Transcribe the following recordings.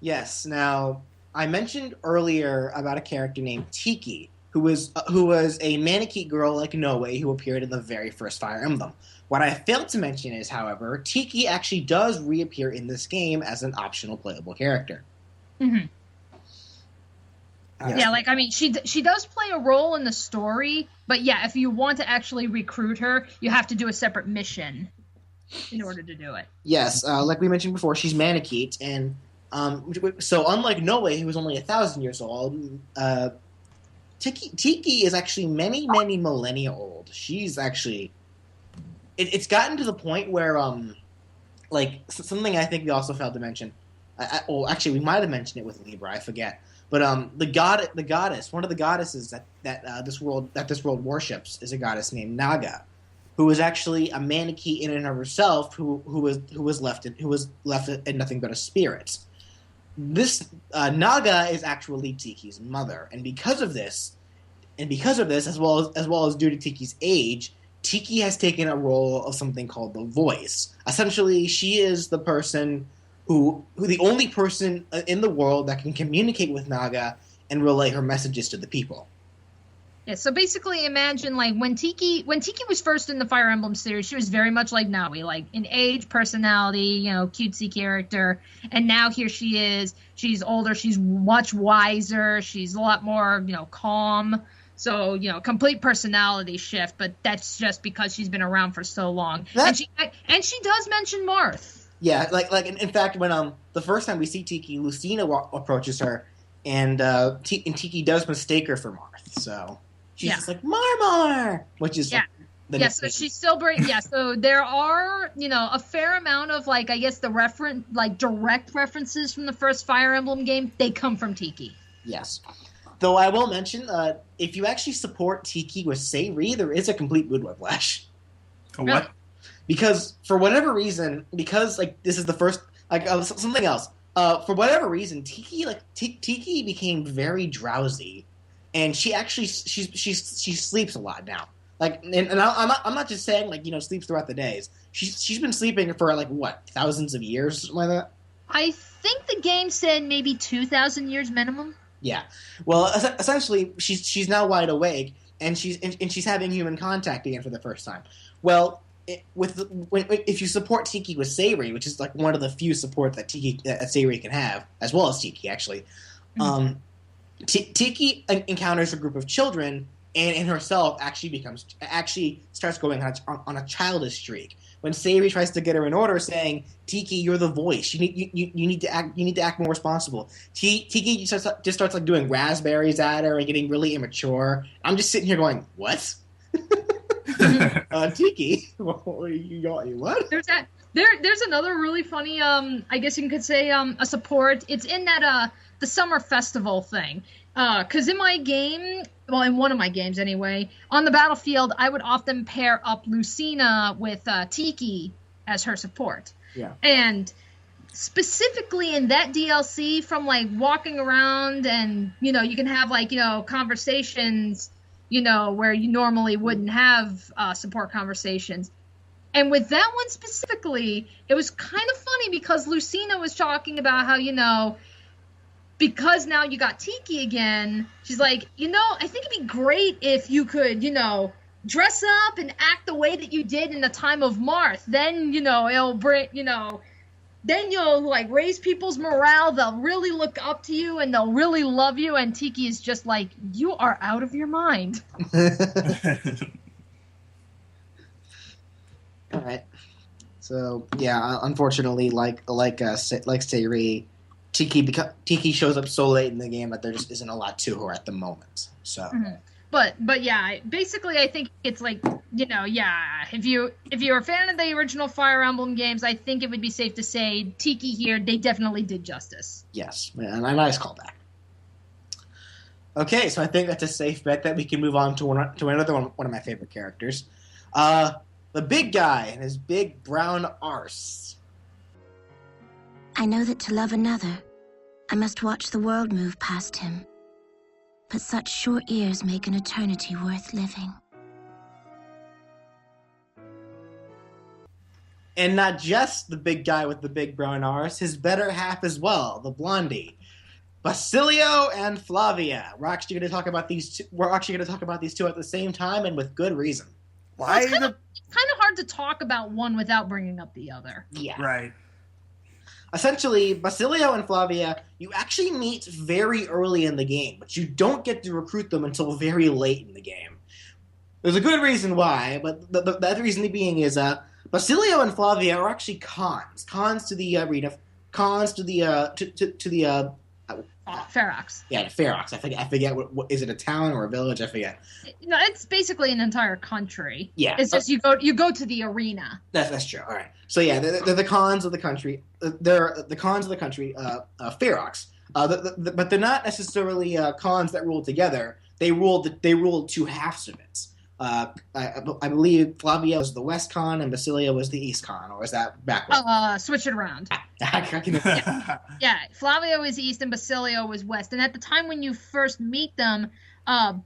Yes. Now, I mentioned earlier about a character named Tiki, who was a Maneki girl like Noe who appeared in the very first Fire Emblem. What I failed to mention is, however, Tiki actually does reappear in this game as an optional playable character. Hmm. Yes. Yeah, like I mean, she does play a role in the story, but yeah, if you want to actually recruit her, you have to do a separate mission in order to do it. Yes, like we mentioned before, she's Manekete, and so unlike Noe, who was only 1,000 years old, Tiki is actually many, many millennia old. She's actually it's gotten to the point where like something I think we also failed to mention. Well, actually, we might have mentioned it with Libra. I forget. But the goddess, one of the goddesses that this world worships is a goddess named Naga, who was actually a Maneki in and of herself, who was left in nothing but a spirit. This Naga is actually Tiki's mother, and because of this, as well as due to Tiki's age, Tiki has taken a role of something called the Voice. Essentially, she is the person who the only person in the world that can communicate with Naga and relay her messages to the people. Yeah, so basically imagine like when Tiki was first in the Fire Emblem series, she was very much like Nawi, like in age, personality, cutesy character. And now here she is. She's older, she's much wiser, she's a lot more, calm. So, complete personality shift, but that's just because she's been around for so long. That And she does mention Marth. Yeah, like in fact, when the first time we see Tiki, Lucina approaches her, and Tiki does mistake her for Marth. So she's Yeah. just like Marmar, which is Yeah. the Yeah, so nickname. she's still bring yeah, so there are, a fair amount of like I guess the direct references from the first Fire Emblem game, they come from Tiki. Yes. Though I will mention, if you actually support Tiki with Sayri, there is a complete mood whiplash. A Really? what? Because for whatever reason, because like this is the first something else. For whatever reason, Tiki became very drowsy, and she sleeps a lot now. Like, and I'm not just saying like sleeps throughout the days. She's been sleeping for like what, thousands of years, something like that. I think the game said maybe 2,000 years minimum. Yeah. Well, essentially, she's now wide awake, and she's having human contact again for the first time. Well, if you support Tiki with Sayri, which is like one of the few supports that Sayri can have, as well as Tiki actually, um, Tiki encounters a group of children, and in herself actually starts going on a childish streak. When Sayri tries to get her in order, saying, "Tiki, you're the voice. You need to act more responsible." Tiki just starts like doing raspberries at her and getting really immature. I'm just sitting here going, "What?" Tiki, what? There's another really funny I guess you could say a support. It's in that the summer festival thing. Cuz in my game, well in one of my games anyway, on the battlefield I would often pair up Lucina with Tiki as her support. Yeah. And specifically in that DLC from like walking around and you can have like conversations where you normally wouldn't have support conversations. And with that one specifically, it was kind of funny because Lucina was talking about how, because now you got Tiki again, she's like, I think it'd be great if you could, dress up and act the way that you did in the time of Marth. Then, it'll bring, then you'll like raise people's morale. They'll really look up to you and they'll really love you. And Tiki is just like, you are out of your mind. All right. So yeah, unfortunately, like Sayri, Tiki shows up so late in the game that there just isn't a lot to her at the moment. So. Mm-hmm. But yeah, basically I think it's like, if you're a fan of the original Fire Emblem games, I think it would be safe to say Tiki here, they definitely did justice. Yes, and a nice callback. Okay, so I think that's a safe bet that we can move on to another one of my favorite characters. The big guy and his big brown arse. I know that to love another, I must watch the world move past him. But such short years make an eternity worth living. And not just the big guy with the big brown arse, his better half as well, the blondie. Basilio and Flavia. We're actually going to talk about these two at the same time, and with good reason. Well, it's kind of hard to talk about one without bringing up the other. Yeah. Right. Essentially, Basilio and Flavia, you actually meet very early in the game, but you don't get to recruit them until very late in the game. There's a good reason why, but the other reason being is Basilio and Flavia are actually cons to the arena, cons to the Ferox. Yeah, the Ferox. I forget what is it, a town or a village? I forget. No, it's basically an entire country. Yeah, it's just you go to the arena. That's true. All right. So yeah, they're the cons of the country. They're the cons of the country. Ferox. But they're not necessarily cons that rule together. They ruled two halves of it. I believe Flavia was the West Con and Basilio was the East Con, or is that backwards? Switch it around. Yeah, Flavia was East and Basilio was West. And at the time when you first meet them,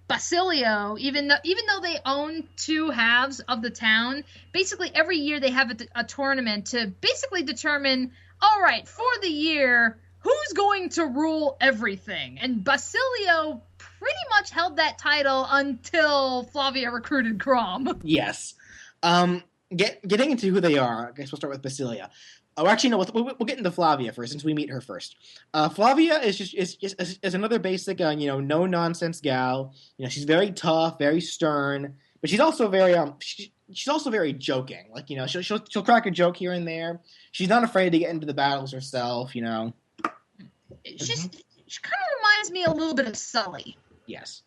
Basilio, even though they own two halves of the town, basically every year they have a tournament to basically determine, all right, for the year, who's going to rule everything? And Basilio pretty much held that title until Flavia recruited Crom. Yes. Getting into who they are, I guess we'll start with Basilio. Oh, actually, no. We'll get into Flavia first, since we meet her first. Flavia is another basic, no nonsense gal. She's very tough, very stern, but she's also very she's also very joking. Like, she'll crack a joke here and there. She's not afraid to get into the battles herself. She kind of reminds me a little bit of Sully. Yes.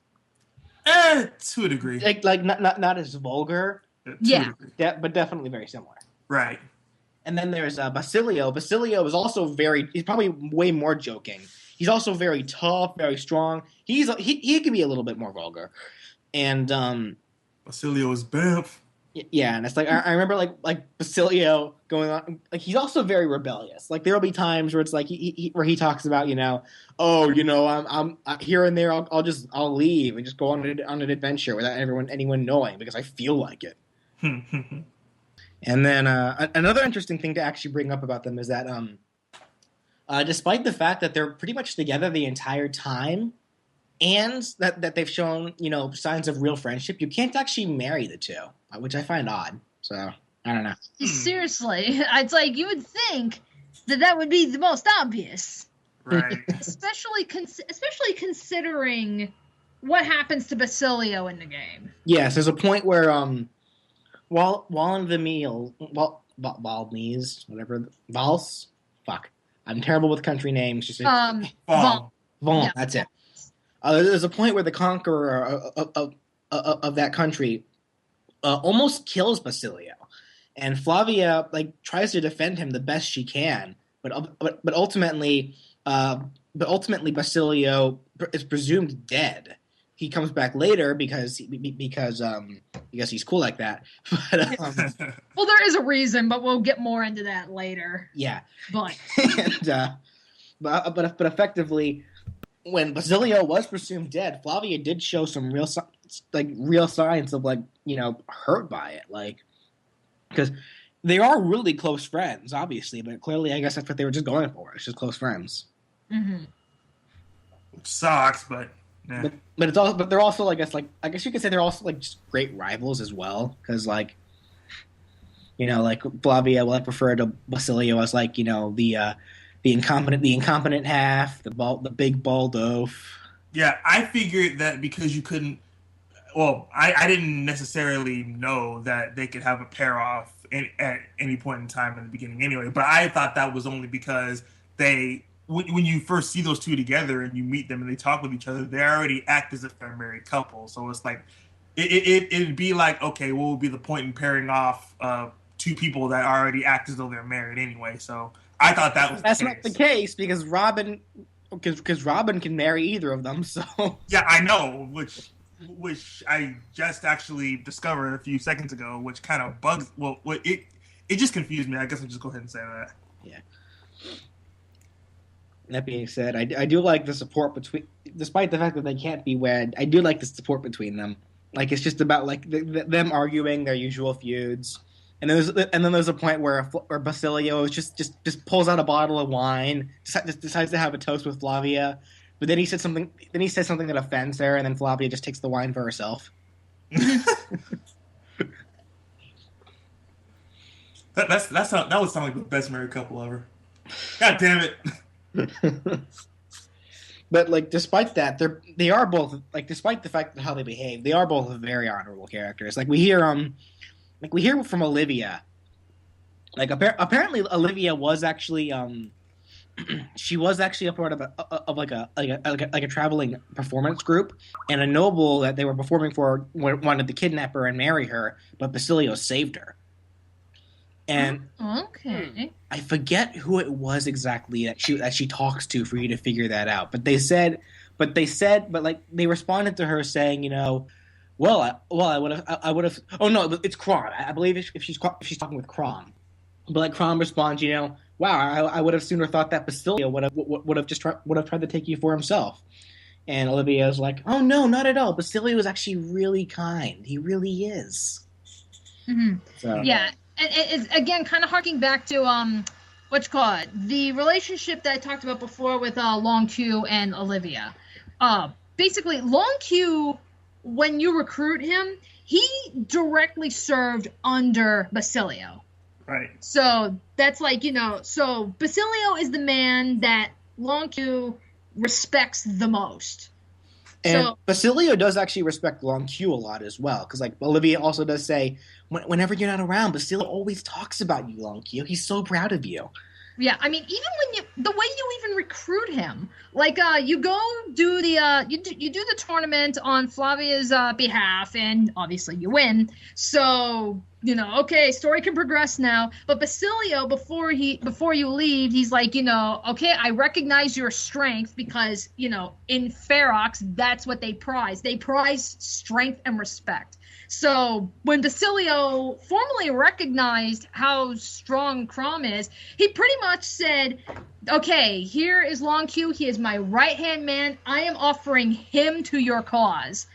To a degree. Like not as vulgar. Yeah. But definitely very similar. Right. And then there's Basilio. Basilio is also he's probably way more joking. He's also very tough, very strong. He can be a little bit more vulgar. And Basilio is bamf. Yeah, and it's like I remember like Basilio going on, like, he's also very rebellious. Like, there'll be times where it's like where he talks about, I'm here and there I'll leave and just go on an adventure without anyone knowing because I feel like it. And then another interesting thing to actually bring up about them is that despite the fact that they're pretty much together the entire time, and that they've shown, signs of real friendship, you can't actually marry the two, which I find odd. So, I don't know. Seriously. It's like, you would think that would be the most obvious. Right. especially considering what happens to Basilio in the game. Yes, there's a point where, while in the meal, Valdez, whatever, Vals? Fuck. I'm terrible with country names. Just Vaughn. Yeah. That's it. There's a point where the conqueror of that country almost kills Basilio, and Flavia tries to defend him the best she can, but ultimately Basilio is presumed dead. He comes back later because he's cool like that. But, well, there is a reason, but we'll get more into that later. Yeah, but but effectively, when Basilio was presumed dead, Flavia did show some real signs of hurt by it, because they are really close friends, obviously, but clearly I guess that's what they were just going for. It's just close friends. Mm-hmm. Which sucks, but yeah. But it's also, but they're also, I guess you could say they're also just great rivals as well, because Flavia will prefer to Basilio as the incompetent half, the big bald oaf. Yeah, I figured that because you couldn't. Well, I didn't necessarily know that they could have a pair off at any point in time in the beginning, anyway. But I thought that was only because when you first see those two together and you meet them and they talk with each other, they already act as if they're a married couple. So it's like it'd be like, okay, what would be the point in pairing off two people that already act as though they're married anyway? So I thought that's not the case because Robin can marry either of them. So yeah, I know, which I just actually discovered a few seconds ago, which kind of bugs. Well, it just confused me. I guess I'll just go ahead and say that. Yeah. That being said, I do like the support between, despite the fact that they can't be wed. I do like the support between them. It's just about them arguing their usual feuds. And then there's a point where Basilio just pulls out a bottle of wine, decides to have a toast with Flavia, but then he says something. Then he says something that offends her, and then Flavia just takes the wine for herself. That would sound like the best married couple ever. God damn it! But like, despite that, they are both like, despite the fact that how they behave, they are both very honorable characters. Like we hear from Olivia. Like apparently Olivia was actually she was actually a part of a traveling performance group, and a noble that they were performing for wanted to kidnap her and marry her, but Basilio saved her. And okay, I forget who it was exactly that she talks to for you to figure that out. But they responded to her saying, you know, I would have. Oh no, it's Kron. I believe if she's talking with Kron. But like Kron responds, you know, wow, I would have sooner thought that Basilio would have tried to take you for himself. And Olivia's like, oh no, not at all. Basilio is actually really kind. He really is. Mm-hmm. So yeah, and it's again kind of harking back to the relationship that I talked about before with Long Q and Olivia. Basically, Long Q, when you recruit him, he directly served under Basilio. Right. So that's like, you know, so Basilio is the man that Long Q respects the most. And so, Basilio does actually respect Long Q a lot as well, because like Olivia also does say, whenever you're not around, Basilio always talks about you, Long Q. He's so proud of you. Yeah, I mean, even when the way you even recruit him, like you go do the you do the tournament on Flavia's behalf, and obviously you win. So you know, okay, story can progress now. But Basilio, before you leave, he's like, you know, okay, I recognize your strength because you know in Ferox that's what they prize. They prize strength and respect. So when Basilio formally recognized how strong Crom is, he pretty much said, okay, here is Long Q. He is my right-hand man. I am offering him to your cause.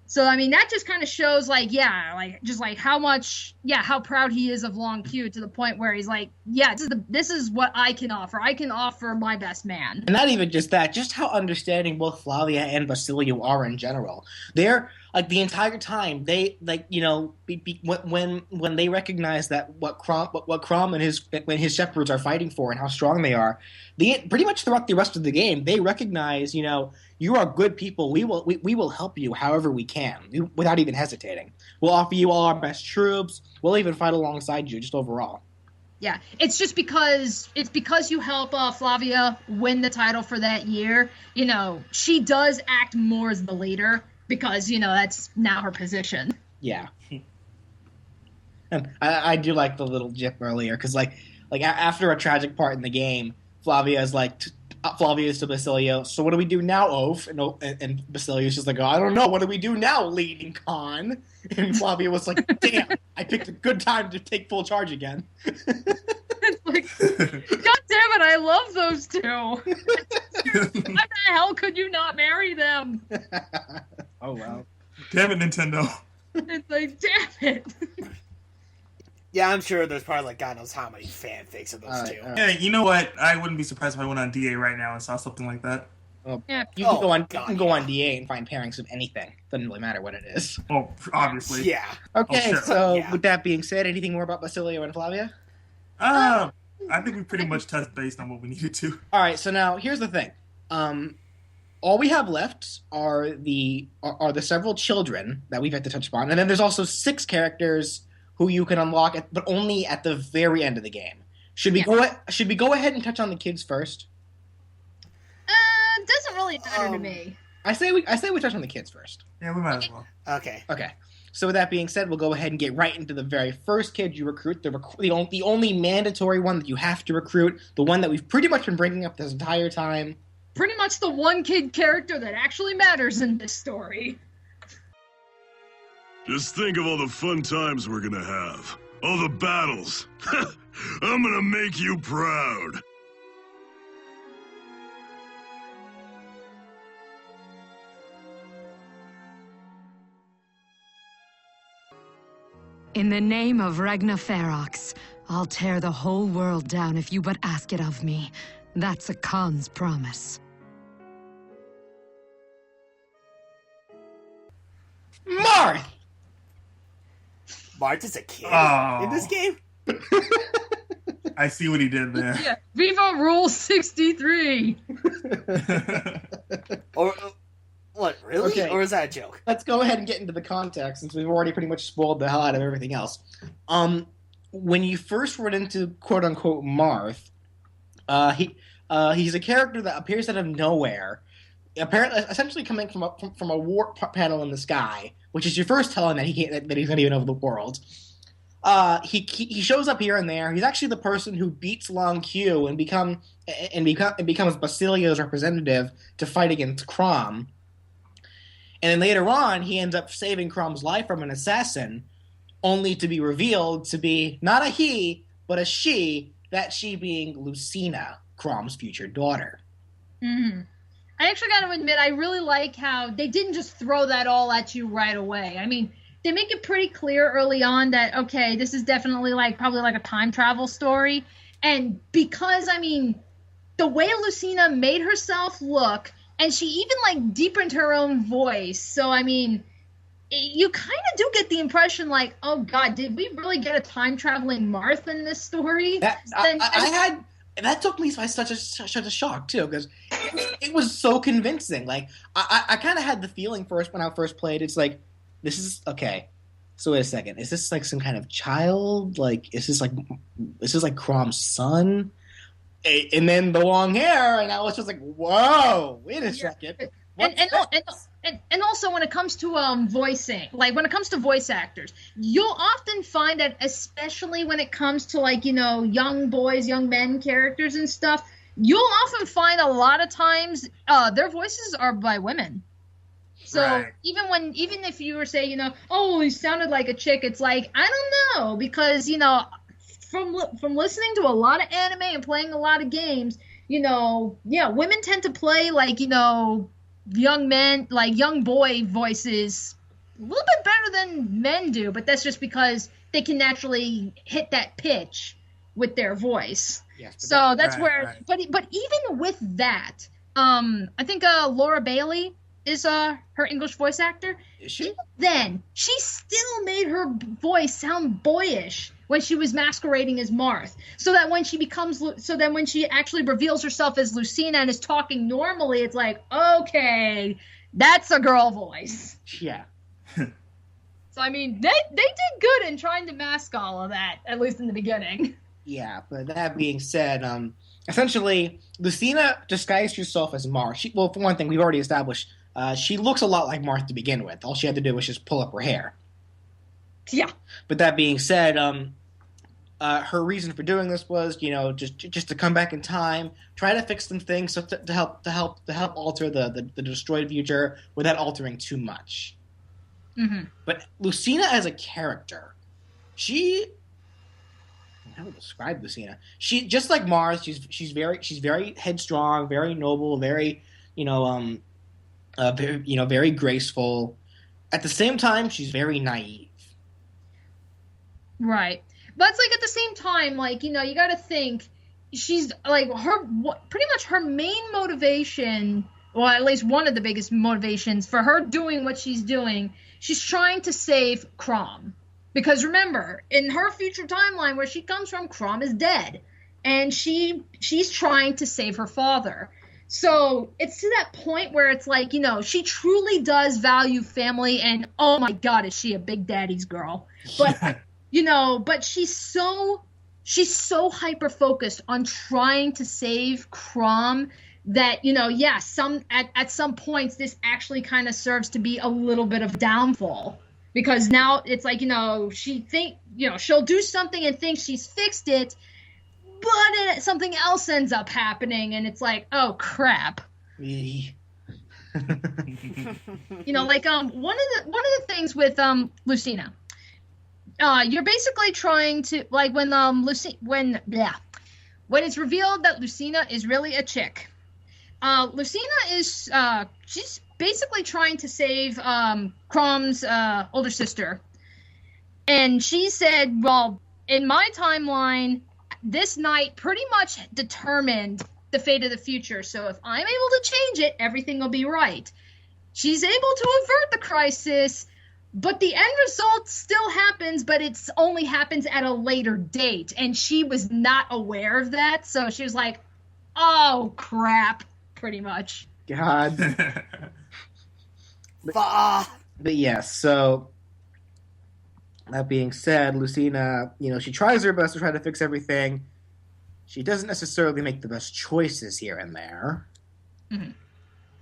So, I mean, that just kind of shows, like, yeah, like, just, like, how much, yeah, how proud he is of Long Q to the point where he's like, yeah, this is what I can offer. I can offer my best man. And not even just that, just how understanding both Flavia and Basilio are in general. They're, like, the entire time, they, like, you know, when they recognize that what Crom and his shepherds are fighting for and how strong they are, pretty much throughout the rest of the game, they recognize, you know, you are good people. We will help you however we can, without even hesitating. We'll offer you all our best troops. We'll even fight alongside you, just overall. Yeah, it's just because you help Flavia win the title for that year. You know, she does act more as the leader because you know that's now her position. Yeah, and I do like the little jip earlier because like after a tragic part in the game, Flavia is like. Flavia is to Basilio, so what do we do now, Oaf? And Basilio's just like, oh, I don't know, what do we do now, leading con? And Flavia was like, damn, I picked a good time to take full charge again. It's like, God damn it, I love those two. How the hell could you not marry them? Oh, wow. Damn it, Nintendo. It's like, damn it. Yeah, I'm sure there's probably like God knows how many fanfics of those two. Yeah, you know what? I wouldn't be surprised if I went on DA right now and saw something like that. Well, Yeah. you can go on DA and find pairings of anything. Doesn't really matter what it is. Oh, obviously. Yeah. Okay, sure. so Yeah. with that being said, anything more about Basilio and Flavia? I think we pretty much touched base on what we needed to. All right, so now here's the thing. All we have left are the several children that we've had to touch upon, and then there's also 6 characters who you can unlock, but only at the very end of the game. Should we go ahead and touch on the kids first? Doesn't really matter to me. I say we touch on the kids first. Yeah, we might as well. Okay. Okay. So with that being said, we'll go ahead and get right into the very first kid you recruit, the only mandatory one that you have to recruit, the one that we've pretty much been bringing up this entire time. Pretty much the one kid character that actually matters in this story. Just think of all the fun times we're gonna have. All the battles. I'm gonna make you proud. In the name of Regna Ferox, I'll tear the whole world down if you but ask it of me. That's a Khan's promise. Marth! Marth is a kid Oh. in this game? I see what he did there. Yeah. Viva Rule 63! Or what, really? Okay. Or is that a joke? Let's go ahead and get into the context, since we've already pretty much spoiled the hell out of everything else. When you first run into quote-unquote Marth, he's a character that appears out of nowhere, apparently, essentially coming from a warp panel in the sky, which is your first telling that he's not even over the world. He shows up here and there. He's actually the person who beats Long Q and becomes Basilio's representative to fight against Crom. And then later on, he ends up saving Crom's life from an assassin, only to be revealed to be not a he, but a she, that she being Lucina, Crom's future daughter. Mm-hmm. I actually got to admit, I really like how they didn't just throw that all at you right away. I mean, they make it pretty clear early on that, okay, this is definitely probably like a time travel story. And because, I mean, the way Lucina made herself look, and she even deepened her own voice. So, I mean, you kind of do get the impression oh God, did we really get a time traveling Marth in this story? That took me by such a shock too, because it was so convincing. I kind of had the feeling first when I first played. It's this is okay. So wait a second, is this some kind of child? Is this Crom's son? And then the long hair, and I was just whoa, wait a second. And also when it comes to voicing, when it comes to voice actors, you'll often find that, especially when it comes to young boys, young men characters and stuff, you'll often find a lot of times their voices are by women. So right. even if you were saying, oh, he sounded like a chick, it's I don't know, because from listening to a lot of anime and playing a lot of games, women tend to play young men, young boy voices a little bit better than men do, but that's just because they can naturally hit that pitch with their voice. Yes, so that's right, where, right. But even with that, I think Laura Bailey is her English voice actor. Is she? Even then, she still made her voice sound boyish when she was masquerading as Marth. So that when she actually reveals herself as Lucina and is talking normally, it's okay, that's a girl voice. Yeah. So I mean, they did good in trying to mask all of that, at least in the beginning. Yeah, but that being said, essentially, Lucina disguised herself as Marth. For one thing, we've already established she looks a lot like Marth to begin with. All she had to do was just pull up her hair. Yeah. But that being said, her reason for doing this was, just to come back in time, try to fix some things to help alter the destroyed future without altering too much. Mm-hmm. But Lucina as a character, how to describe Lucina? She, just like Marth, she's very headstrong, very noble, very very graceful. At the same time, she's very naive. Right. But it's at the same time, you got to think she's pretty much her main motivation, well, at least one of the biggest motivations for her doing what she's doing, she's trying to save Crom. Because remember, in her future timeline where she comes from, Crom is dead. And she's trying to save her father. So it's to that point where it's she truly does value family, and oh my God, is she a big daddy's girl. But, but she's so hyper focused on trying to save Crom that, at some points this actually kind of serves to be a little bit of downfall. Because now it's she'll do something and think she's fixed it, but something else ends up happening, and it's oh crap. Really? One of the things with Lucina, you're basically trying to when it's revealed that Lucina is really a chick. Lucina is she's basically trying to save Crom's older sister. And she said, well, in my timeline, this night pretty much determined the fate of the future. So if I'm able to change it, everything will be right. She's able to avert the crisis, but the end result still happens, but it only happens at a later date. And she was not aware of that. So she was like, oh, crap, pretty much. God. But yes, so that being said, Lucina, she tries her best to try to fix everything. She doesn't necessarily make the best choices here and there. Mm-hmm.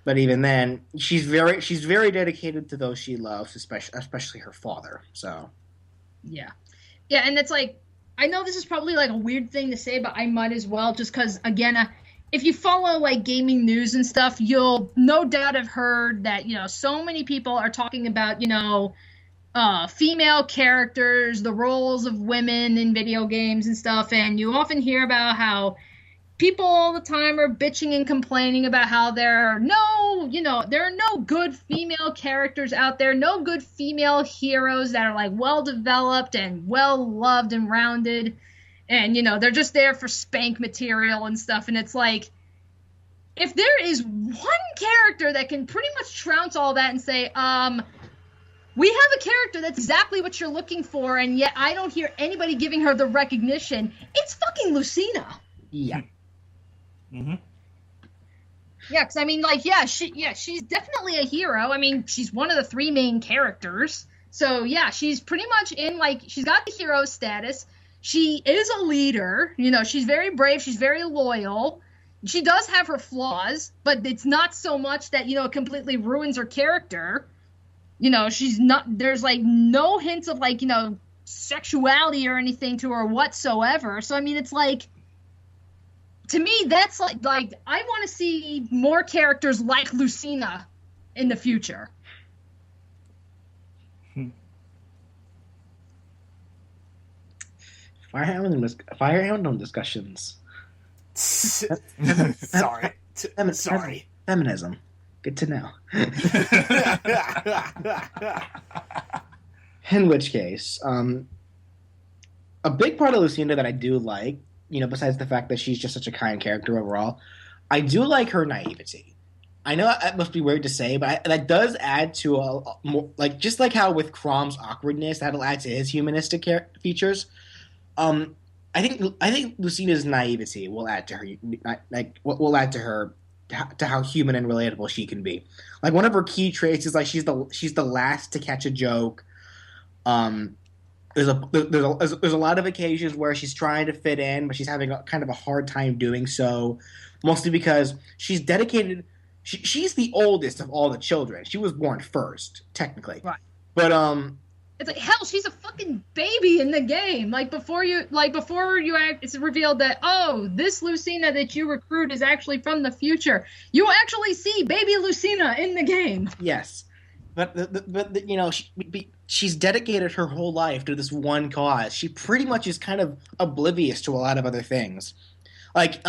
But even then, she's very dedicated to those she loves, especially her father. So, yeah, and it's like, I know this is probably like a weird thing to say, but I might as well, just because again, if you follow like gaming news and stuff, you'll no doubt have heard that so many people are talking about female characters, the roles of women in video games and stuff, and you often hear about how people all the time are bitching and complaining about how there are no good female characters out there, no good female heroes that are like well developed and well loved and rounded, and they're just there for spank material and stuff. And it's like, if there is one character that can pretty much trounce all that and say, we have a character that's exactly what you're looking for, and yet I don't hear anybody giving her the recognition, it's fucking Lucina. Yeah. Mm-hmm. Yeah, because I mean, she's definitely a hero. I mean, she's one of the 3 main characters. So yeah, she's pretty much in she's got the hero status. She is a leader. She's very brave. She's very loyal. She does have her flaws, but it's not so much that it completely ruins her character. She's not. There's no hints of sexuality or anything to her whatsoever. So I mean, it's like, to me, that's like I want to see more characters like Lucina in the future. Fire Emblem discussions. Sorry. Feminism. Good to know. In which case, a big part of Lucina that I do like, besides the fact that she's just such a kind character overall, I do like her naivety. I know that must be weird to say, but that does add to a more, just like how with Crom's awkwardness, that'll add to his humanistic features. I think Lucina's naivety will add to her, will add to her, to how human and relatable she can be. Like, one of her key traits is she's the last to catch a joke. There's a lot of occasions where she's trying to fit in, but she's having kind of a hard time doing so, mostly because she's dedicated. She's the oldest of all the children. She was born first, technically. Right. But it's like, hell, she's a fucking baby in the game. Before it's revealed that, oh, this Lucina that you recruit is actually from the future. You actually see baby Lucina in the game. Yes, but she's dedicated her whole life to this one cause. She pretty much is kind of oblivious to a lot of other things. It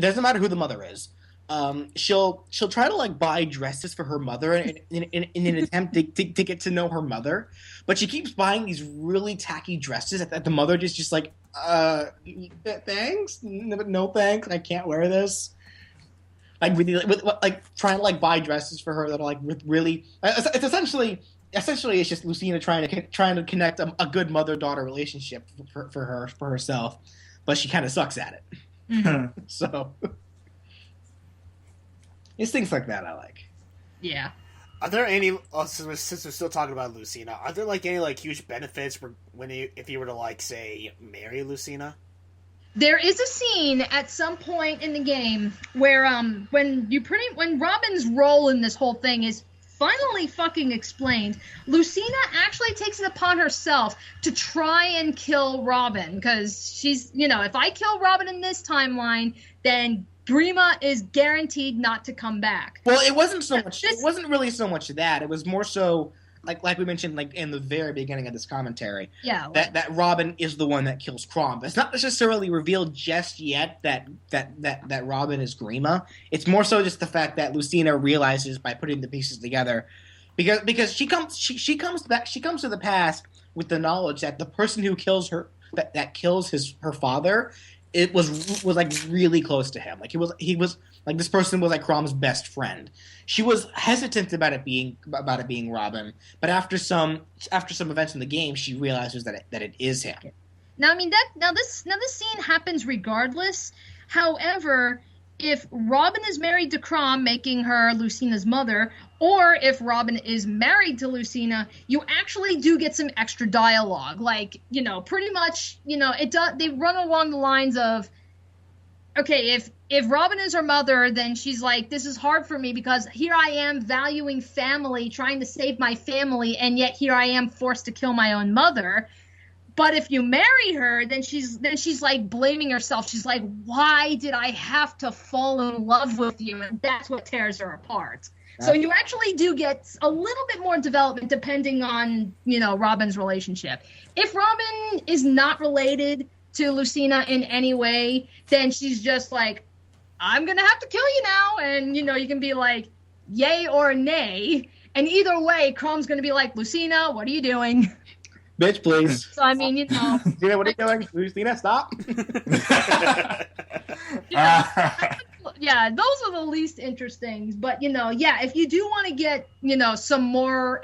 doesn't matter who the mother is. She'll try to buy dresses for her mother in an attempt to get to know her mother, but she keeps buying these really tacky dresses that the mother just thanks, no thanks, I can't wear this. Trying to buy dresses for her that are with really. It's essentially it's just Lucina trying to connect a good mother-daughter relationship for herself, but she kind of sucks at it. Mm-hmm. So. It's things like that I like. Yeah. Are there any, since we're still talking about Lucina, are there any huge benefits if you were to say marry Lucina? There is a scene at some point in the game where when Robin's role in this whole thing is finally fucking explained, Lucina actually takes it upon herself to try and kill Robin, because she's, if I kill Robin in this timeline, then Grima is guaranteed not to come back. Well, it wasn't so much. It wasn't really so much that. It was more so like we mentioned, in the very beginning of this commentary. Yeah. That Robin is the one that kills Crom. It's not necessarily revealed just yet that Robin is Grima. It's more so just the fact that Lucina realizes by putting the pieces together, because she comes to the past with the knowledge that the person who kills her that kills her father, it was like really close to him. Like he was like, this person was like Crom's best friend. She was hesitant about it being Robin, but after some events in the game, she realizes that it is him. Now, I mean this scene happens regardless. However, if Robin is married to Crom, making her Lucina's mother, or if Robin is married to Lucina, you actually do get some extra dialogue. Like, pretty much, they run along the lines of, okay, if Robin is her mother, then she's like, this is hard for me because here I am valuing family, trying to save my family, and yet here I am forced to kill my own mother. But if you marry her, then she's like blaming herself. She's like, why did I have to fall in love with you? And that's what tears her apart. So you actually do get a little bit more development depending on, Robin's relationship. If Robin is not related to Lucina in any way, then she's just like, I'm going to have to kill you now. And, you can be like, yay or nay. And either way, Crom's going to be like, Lucina, what are you doing? Bitch, please. So, I mean, Lucina, what are you doing? Lucina, stop. Yeah, those are the least interesting. But, if you do want to get, some more,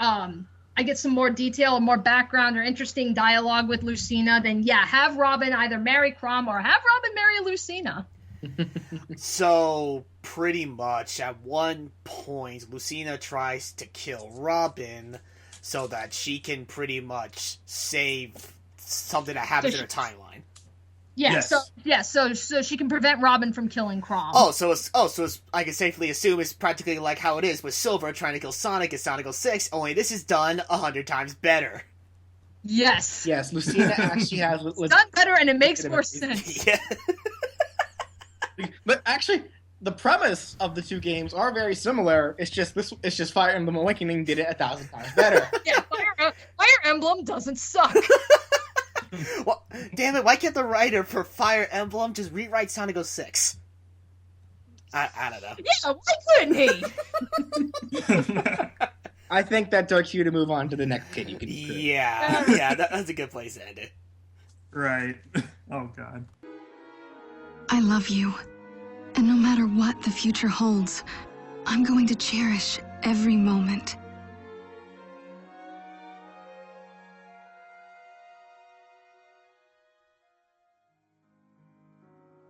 some more detail or more background or interesting dialogue with Lucina, then, have Robin either marry Crom or have Robin marry Lucina. So, pretty much, at one point, Lucina tries to kill Robin so that she can pretty much save something that happens in her timeline. Yeah, yes. So she can prevent Robin from killing Crom. So it's I can safely assume it's practically like how it is with Silver trying to kill Sonic in Sonic 06, only this is done 100 times better. Yes. Yes, Lucina actually has... It's done better and it makes more sense. Yeah. But actually, the premise of the two games are very similar. It's just Fire Emblem Awakening did it 1,000 times better. Yeah, Fire Emblem doesn't suck. Well, damn it, why can't the writer for Fire Emblem just rewrite Sonic 06? I don't know. Yeah, why couldn't he? I think that's our cue to move on to the next kid you can recruit. Yeah, that's a good place to end it. Right. Oh, God. I love you. And no matter what the future holds, I'm going to cherish every moment.